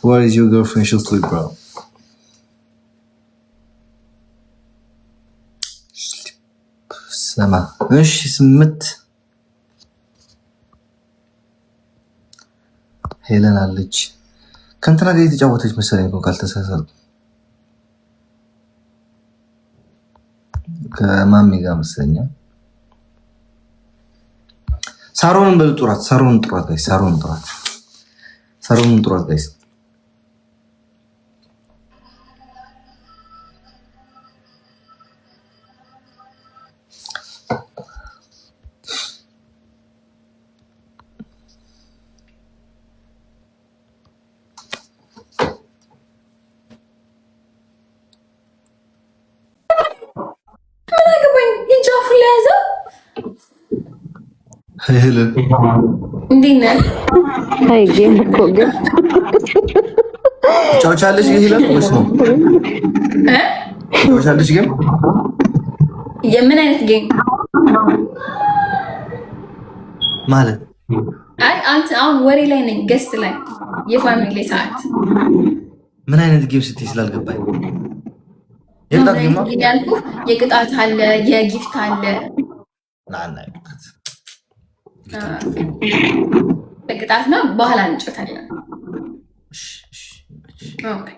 Where is your girlfriend? She'll sleep, bro. سما ايش سمت ሄለን አለች ከእንትና ጋር የተጫወተች መሰለኝ እኮ ካልተሳሳትኩ ከማሚ ጋር መሰለኝ ሳሮንን በጥራት ሳሮንን ጥራት ጋይስ ሳሮንን ጥራት ጋይስ ሄለን እንዴት ነህ? አይ ጌም እኮ ግን ጫውቻለሽ ሄለን ወይስ ነው? ጫውቻለሽ ጌም? የምን አይነት ጌም ማለት? አይ አንተ አሁን ወሬ ላይ ነኝ፣ ገስት ላይ የፋሚሊ ሰዓት። ምን አይነት ጌም ስትይ ስላልገባኝ ያልኩህ የቅጣት አለ የጊፍት አለ። ናና በቅጣት ነው በኋላ እንጨታለን። ኦኬ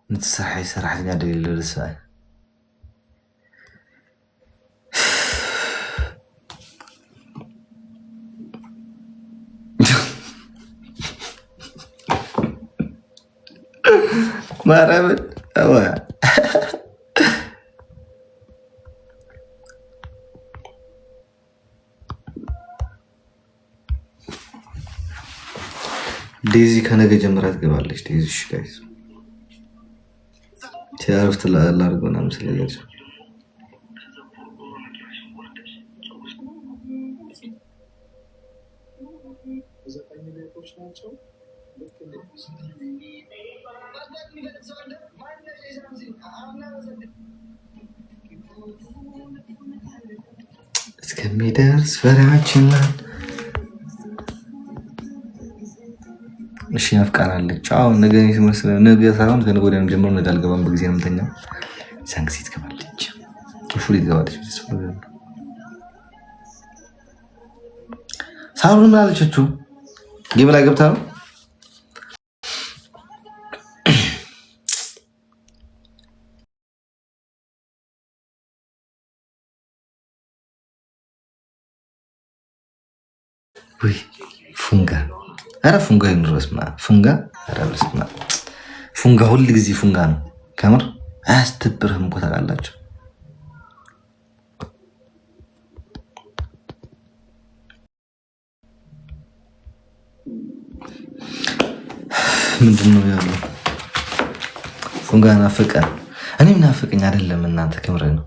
نتصحي صراحة قاعد يقول لسه ما رابط أوه ዴዚ ከነገ ጀምራ ትገባለች። ዴዚ እሺ ጋይስ ሲያረፍት ላርጎና መስለኛል። እስከሚደርስ ፈሪያችን እሺ ናፍቃናለች። አሁን ነገ ነገ ሳይሆን ከነገ ወዲያ ጀምሮ ነገ አልገባም። በጊዜ ነው የምተኛው። ሳንክሲ ትገባለች። ፉል ትገባለች። ሳሩን ምን አለችው? ጌም ላይ ገብታ ነው ወይ ፉንጋ አረ ፉንጋ ይኑረስማ ፉንጋ አረ በስማ ፉንጋ ሁሉ ጊዜ ፉንጋ ነው። ከምር አያስተብርህም እኮ ታውቃላችሁ። ምንድን ነው ያለው? ፉንጋ ናፈቀን። እኔም ናፈቀኝ አይደለም እናንተ ከምር ነው።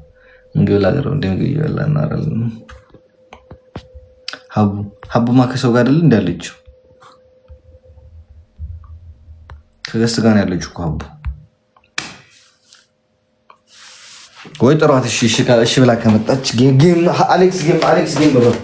እንግዲህ ላገረው እንደምግብ ይበላና አይደለም ሀቡማ ከሰው ጋር አይደል እንዳለችው ከገስት ጋር ያለችው እኮ ሀቡ ወይ ጥሯት። እሺ ብላ ከመጣች ጌም አሌክስ ጌም በለው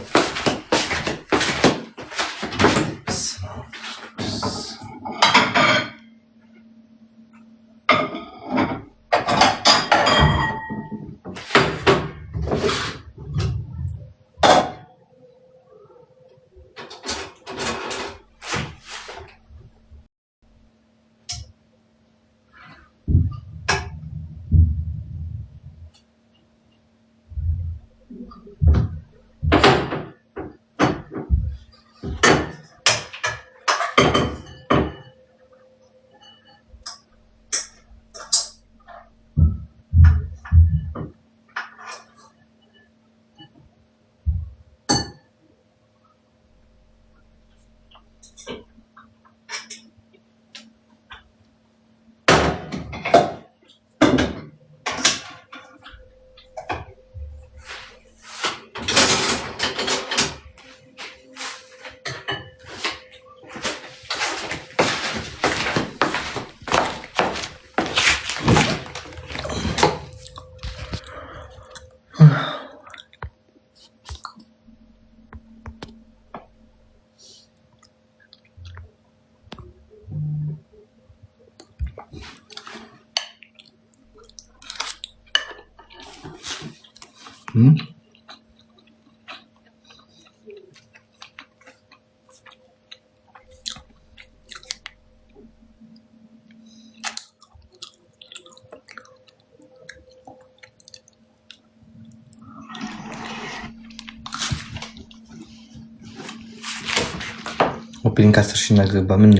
ኦፕኒንግ 10 ሺህ እናገባ ምን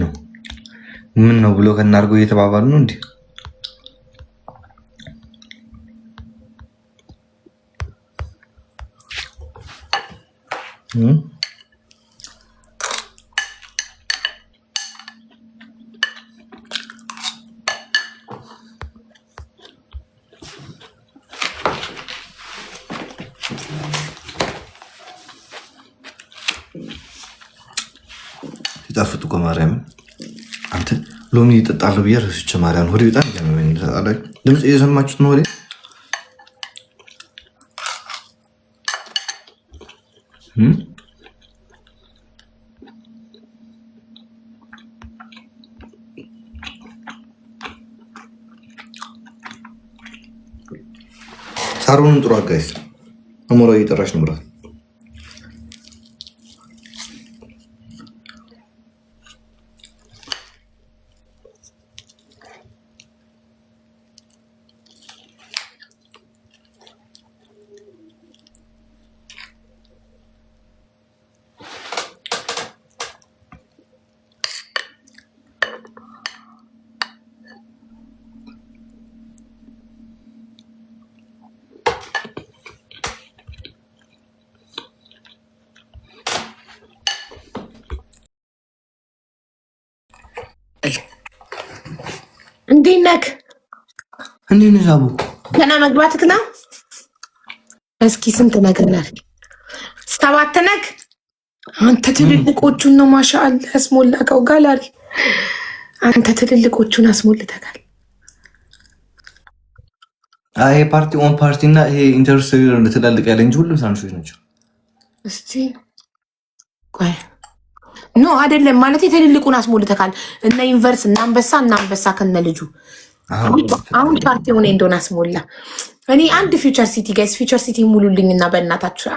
ነው ብሎ ከናርጎ እየተባባሉ ነው እንዴ? ሲጣፍጡ እኮ ማርያም አንተ ሎሚ ይጠጣሉ ብዬ ረስቼ ማርያም ሆዴ በጣም ያመመኝ። ድምፅ እየሰማችሁት ነው ወዴ ሳሩንን ጥሩ አጋይስ አሞራ እየጠራች ነው ብራት እንዴት ነህ? እንዴት ነሽ አቡ? ገና መግባትክ ነው? እስኪ ስንት ነገር ነህ? 7 ነህ? አንተ ትልልቆቹን ነው ማሻአላ ያስሞላከው ጋላሪ። አንተ ትልልቆቹን አስሞልተካል። ይሄ ፓርቲ ኦን ፓርቲ እና ይሄ ኢንተርሴለር እንደተላልቅ ያለ እንጂ ሁሉም ሳንሾች ናቸው። እስቲ ቆይ ኖ አይደለም ማለት ትልልቁን አስሞልተካል። እና ዩኒቨርስ እና አንበሳ ከነ ልጁ አሁን ፓርቲ ሆነ እንደሆነ አስሞላ። እኔ አንድ ፊውቸር ሲቲ ጋይስ ፊውቸር ሲቲ ሙሉልኝና በእናታችሁ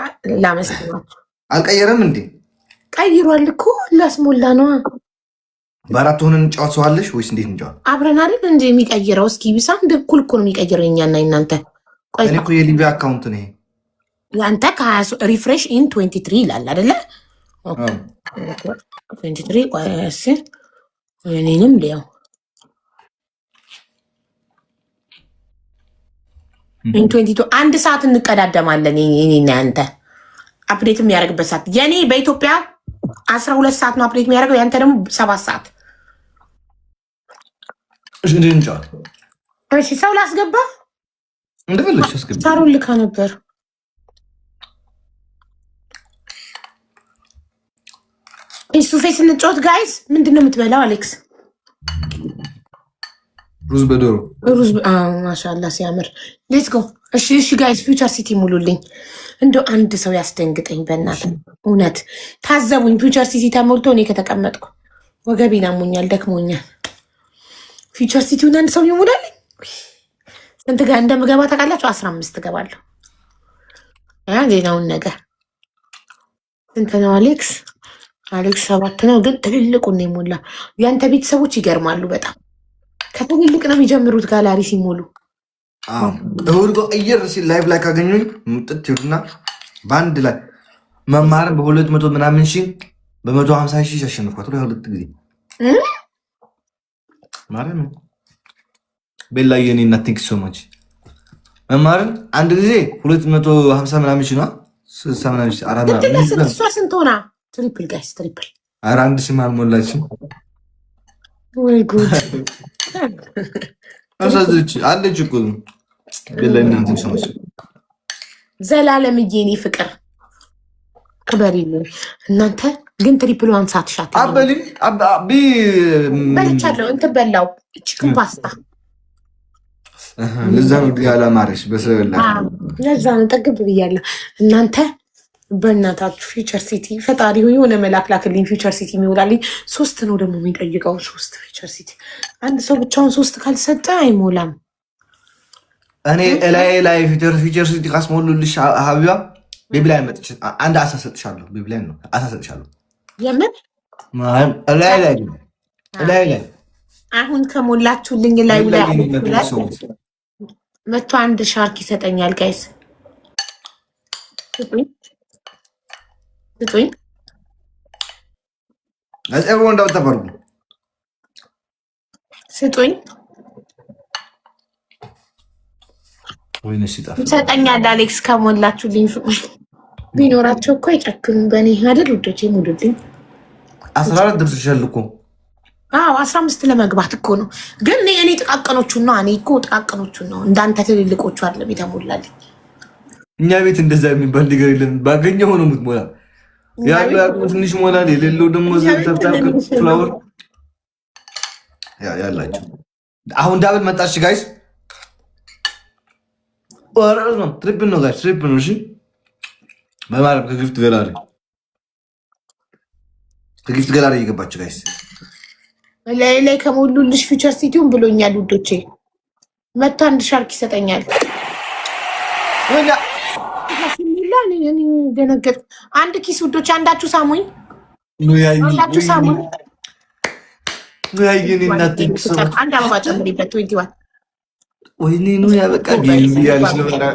ላመስግናችሁ። አልቀየረም እንዴ? ቀይሯል እኮ ላስሞላ ነው። በአራት ሆነን እንጫወተዋለሽ ወይስ እንዴት እንጫወት? አብረን አይደል እንዴ የሚቀይረው? እስኪ ቢሳ እንደ እኩል እኮ ነው የሚቀይረው የኛና እናንተ። ቆይ እኔ እኮ የሊቢያ አካውንት ነው ያንተ ሪፍሬሽ ኢን 23 ይላል አይደለ? ኦኬ 23 ቆይ እሺ እኔንም ሊያው ኢን 22 አንድ ሰዓት እንቀዳደማለን እኔና አንተ አፕዴት የሚያደርግበት ሰዓት። የኔ በኢትዮጵያ 12 ሰዓት ነው አፕዴት የሚያደርገው፣ ያንተ ደግሞ 7 ሰዓት። እሺ እንዴት እንጫወት? እሺ ሰው ላስገባ እንደፈለግሽ አስገባ። ሳሩን ልካ ነበር። እሱ ፌስ እንጫወት ጋይስ። ምንድነው የምትበላው አሌክስ? ሩዝ በዶሮ ሩዝ። ማሻአላ ሲያምር። ሌትስ ጎ። እሺ ጋይስ ፊውቸር ሲቲ ሙሉልኝ። እንደው አንድ ሰው ያስደንግጠኝ በእናት እውነት ታዘቡኝ። ፊውቸር ሲቲ ተሞልቶ እኔ ከተቀመጥኩ ወገቤን አሞኛል፣ ደክሞኛል። ፊውቸር ሲቲውን አንድ ሰው ይሙላልኝ። ስንት ጋር እንደምገባ ታውቃላችሁ? 15 እገባለሁ። ሌላውን ነገር ስንት ነው አሌክስ? 7 ነው፣ ግን ትልልቁን ነው የሞላ። ያንተ ቤተሰቦች ይገርማሉ በጣም ከትልልቅ ነው የሚጀምሩት ጋላሪ ሲሞሉ። እሁድ ቀየር ሲል ላይቭ ላይ ካገኙኝ ምጥት ይሉና በአንድ ላይ መማርን በ200 ምናምን ሺህ በ150 ሺህ ያሸንፏት 2 ጊዜ ማለት ነው። ቤላዬ እኔ እና ቲንክ ሶ ማች መማርን አንድ ጊዜ 250 ምናምን ሺህ ነው 60 ምናምን ሺህ አራዳ እሷ ስንት ሆና? ትሪፕል ጋይስ ትሪፕል። ኧረ አንድ ሺህ አልሞላችም። ወይ ጉድ አሳዝች አለች እኮ ቤላዬ እናንተ ሰማች። ዘላለምዬ እኔ ፍቅር ክበሪልኝ። እናንተ ግን ትሪፕሏን ሳትሻት አበሊ አቢ በልቻለሁ። እንትን በላው ቺክን ፓስታ ለዛ ነው ያለ ማረሽ በሰበላ ለዛ ነው ጠግብ ብያለሁ። እናንተ በእናታችሁ ፊውቸር ሲቲ ፈጣሪ የሆነ መላክ ላክልኝ። ፊውቸር ሲቲ የሚውላልኝ 3 ነው ደግሞ የሚጠይቀው 3 ፊውቸር ሲቲ። አንድ ሰው ብቻውን 3 ካልሰጠ አይሞላም። እኔ ላይ ፊቸር ሲቲ ካስሞሉልሽ ሀቢባ ቤቢ ላይ መጥቼ አንድ አሳ ሰጥሻለሁ። ቤቢ ላይ ነው አሳ ሰጥሻለሁ። የምን ላይ አሁን ከሞላችሁልኝ ላይ መቶ አንድ ሻርክ ይሰጠኛል። ጋይስ ስጡኝ አጽሩ እንዳትፈርጉ ስጡኝ። ወይኔ ሲጣፍ ይሰጠኛል። አሌክስ ከሞላችሁልኝ ቢኖራቸው እኮ አይጨክኑም በእኔ አይደል? ውዶቼ ሙሉልኝ። 14 ደርሰሻል እኮ። አዎ 15 ለመግባት እኮ ነው። ግን እኔ ጥቃቅኖቹን ነው። እኔ እኮ ጥቃቅኖቹን ነው እንዳንተ ትልልቆቹ አይደለም የተሞላልኝ። እኛ ቤት እንደዛ የሚባል ነገር የለም። ባገኘው ነው የምትሞላ። ያለው ያቁም ትንሽ ሞላል፣ የሌለው ደግሞ ዘብተብታብ ፍላወር ያላችሁ። አሁን ዳብል መጣች ጋይስ። ወራስ ነው ትሪፕል ነው ጋይስ፣ ትሪፕል ነው። እሺ በማረም ከግፍት ገላሪ እየገባችሁ ጋይስ ላይ ከሞሉልሽ ፊቸር ሲቲውን ብሎኛል ውዶቼ። መቶ አንድ ሻርክ ይሰጠኛል። ደነገጥ። አንድ ኪስ ውዶች፣ አንዳችሁ ሳሙኝ፣ አንዳችሁ ሳሙኝ። አንድ አበባ ጨምሪበት። 21 ወይኔ ነው ያበቃ። ጌም ያለሽ ነው እና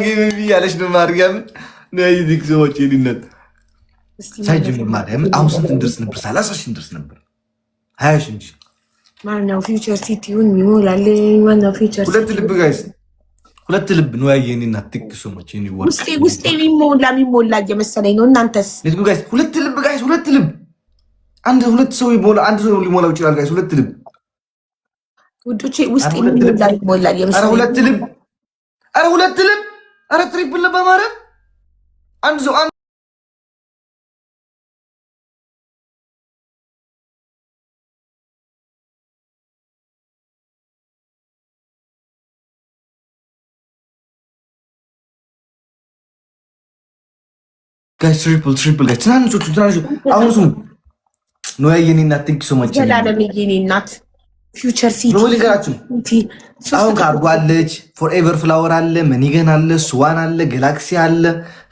ጌም ያለሽ ነው ማርያም ነው ይዝክ ሰዎች ይልነት ሳይጅም ማርያም አሁን ስንት እንደርስ ነበር? 30 ሺህ እንደርስ ነበር። 20 ሺህ እንጂ ማነው ፊቸር ሲቲውን ይሞላል? ማነው ፊቸር ሁለት ልብ ጋይስ፣ ሁለት ልብ ነው ያየኝ እና ቲክ ሶሞች እኔ ውስጤ የሚሞላ እየመሰለኝ ነው። እናንተስ? ሌት ጋይስ ሁለት ልብ ጋይስ፣ ሁለት ልብ አንድ ሁለት ሰው ይሞላ፣ አንድ ሰው ሊሞላው ይችላል ጋይስ። ሁለት ልብ ውዶቼ፣ ውስጤ የሚሞላ ይሞላል የመሰለኝ። አረ ሁለት ልብ፣ አረ ሁለት ልብ፣ አረ ትሪፕል ልብ በማረም አንድ ሰው ጋይስ ትሪፕል ጋይስ፣ ትናንሾቹ አሁን ስሙ ነው ያየኔ እናት ቲንክ ሶ ማች ዘላለም የኔ እናት ፊውቸር ሲቲ ነው ልገራችሁ። አሁን ካርጎ አለች፣ ፎርኤቨር ፍላወር አለ፣ መኒገን አለ፣ ስዋን አለ፣ ጋላክሲ አለ፣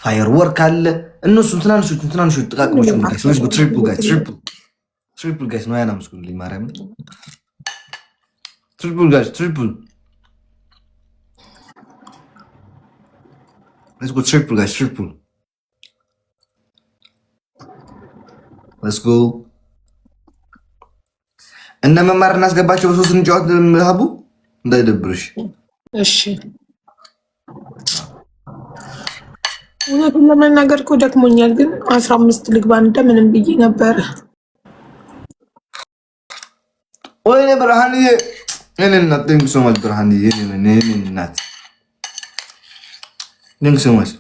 ፋየር ወርክ አለ። እነሱ ትናንሾቹ ጥቃቅኖች ነው ጋይስ። ሌትስ ጎ ትሪፕል ጋይስ፣ ትሪፕል ጋይስ ነው ያና መስኩልኝ ማርያም። ትሪፕል ጋይስ፣ ሌትስ ጎ ትሪፕል ጋይስ፣ ሌትስ ጎ እነ መማር እናስገባቸው። በሶስት እንጫወት ሀቡ እንዳይደብርሽ እሺ። እውነቱን ለመናገር እኮ ደክሞኛል፣ ግን 15 ልግባ እንደምንም ብዬ ነበረ። ወይኔ ብርሃንዬ፣ እኔ እናት ቴንክ ሶ ማች ብርሃንዬ፣ እኔ እናት ቴንክ ሶ ማች